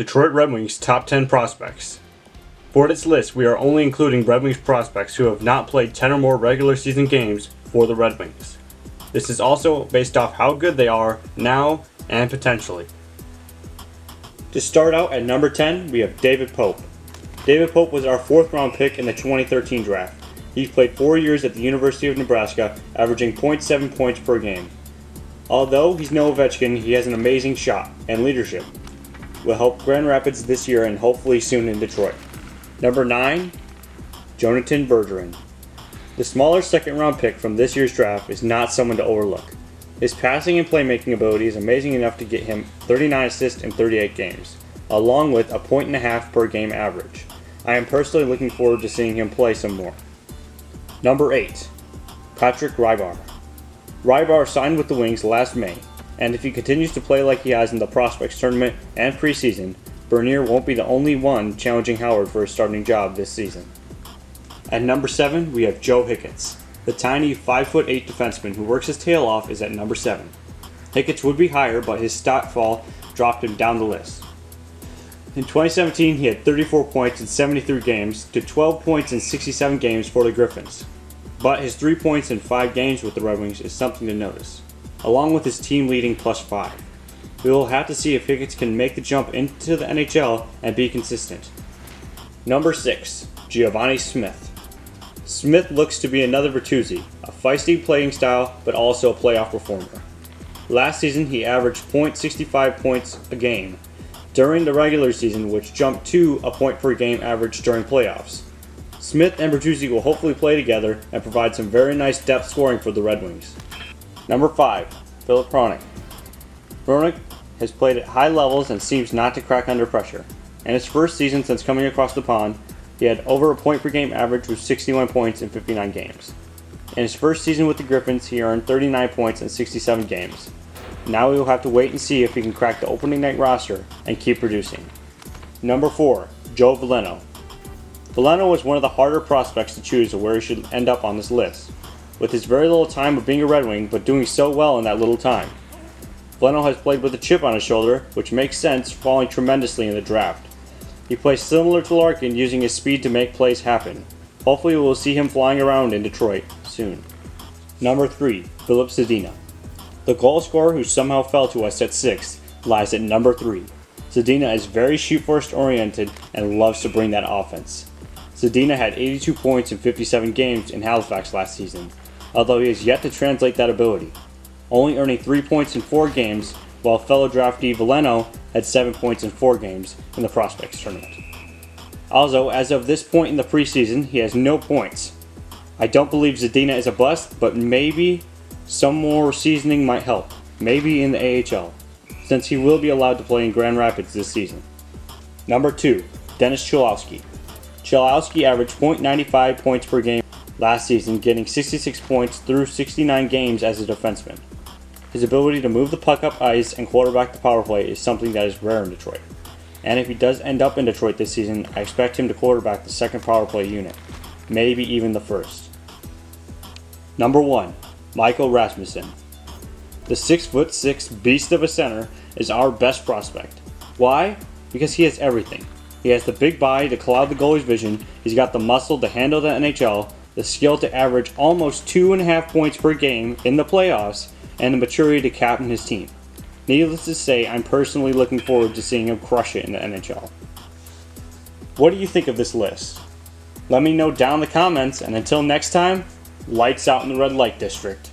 Detroit Red Wings Top 10 Prospects. For this list, we are only including Red Wings prospects who have not played 10 or more regular season games for the Red Wings. This is also based off how good they are now and potentially. To start out at number 10, we have David Pope. David Pope was our 4th round pick in the 2013 draft. He played 4 years at the University of Nebraska, averaging 0.7 points per game. Although he's no Ovechkin, he has an amazing shot and leadership. Will help Grand Rapids this year and hopefully soon in Detroit. Number 9, Jonathan Bergeron. The smaller 2nd round pick from this year's draft is not someone to overlook. His passing and playmaking ability is amazing enough to get him 39 assists in 38 games, along with a 1.5 per game average. I am personally looking forward to seeing him play some more. Number 8, Patrick Rybar. Rybar signed with the Wings last May, and if he continues to play like he has in the Prospects Tournament and preseason, Bernier won't be the only one challenging Howard for his starting job this season. At number 7, we have Joe Hicketts. The tiny 5'8" defenseman who works his tail off is at number 7. Hicketts would be higher, but his stat fall dropped him down the list. In 2017, he had 34 points in 73 games to 12 points in 67 games for the Griffins. But his 3 points in 5 games with the Red Wings is something to notice, along with his team leading +5. We will have to see if Hicketts can make the jump into the NHL and be consistent. Number 6, Givani Smith. Smith looks to be another Bertuzzi, a feisty playing style but also a playoff performer. Last season he averaged .65 points a game during the regular season, which jumped to a point per game average during playoffs. Smith and Bertuzzi will hopefully play together and provide some very nice depth scoring for the Red Wings. Number 5, Filip Hronek. Hronek has played at high levels and seems not to crack under pressure. In his first season since coming across the pond, he had over a point per game average with 61 points in 59 games. In his first season with the Griffins, he earned 39 points in 67 games. Now we will have to wait and see if he can crack the opening night roster and keep producing. Number 4, Joe Veleno. Veleno was one of the harder prospects to choose of where he should end up on this list, with his very little time of being a Red Wing but doing so well in that little time. Veleno has played with a chip on his shoulder, which makes sense, falling tremendously in the draft. He plays similar to Larkin, using his speed to make plays happen. Hopefully we will see him flying around in Detroit soon. Number 3, Filip Zadina. The goal scorer who somehow fell to us at 6th lies at number 3. Zadina is very shoot-first oriented and loves to bring that offense. Zadina had 82 points in 57 games in Halifax last season, although he has yet to translate that ability, only earning 3 points in 4 games, while fellow draftee Veleno had 7 points in 4 games in the Prospects Tournament. Also, as of this point in the preseason, he has no points. I don't believe Zadina is a bust, but maybe some more seasoning might help, maybe in the AHL, since he will be allowed to play in Grand Rapids this season. Number 2, Dennis Cholowski. Cholowski averaged .95 points per game last season, getting 66 points through 69 games as a defenseman. His ability to move the puck up ice and quarterback the power play is something that is rare in Detroit. And if he does end up in Detroit this season, I expect him to quarterback the 2nd power play unit, maybe even the 1st. Number 1, Michael Rasmussen. The 6'6" beast of a center is our best prospect. Why? Because he has everything. He has the big body to cloud the goalie's vision, he's got the muscle to handle the NHL, the skill to average almost 2.5 points per game in the playoffs, and the maturity to captain his team. Needless to say, I'm personally looking forward to seeing him crush it in the NHL. What do you think of this list? Let me know down in the comments, and until next time, lights out in the red light district.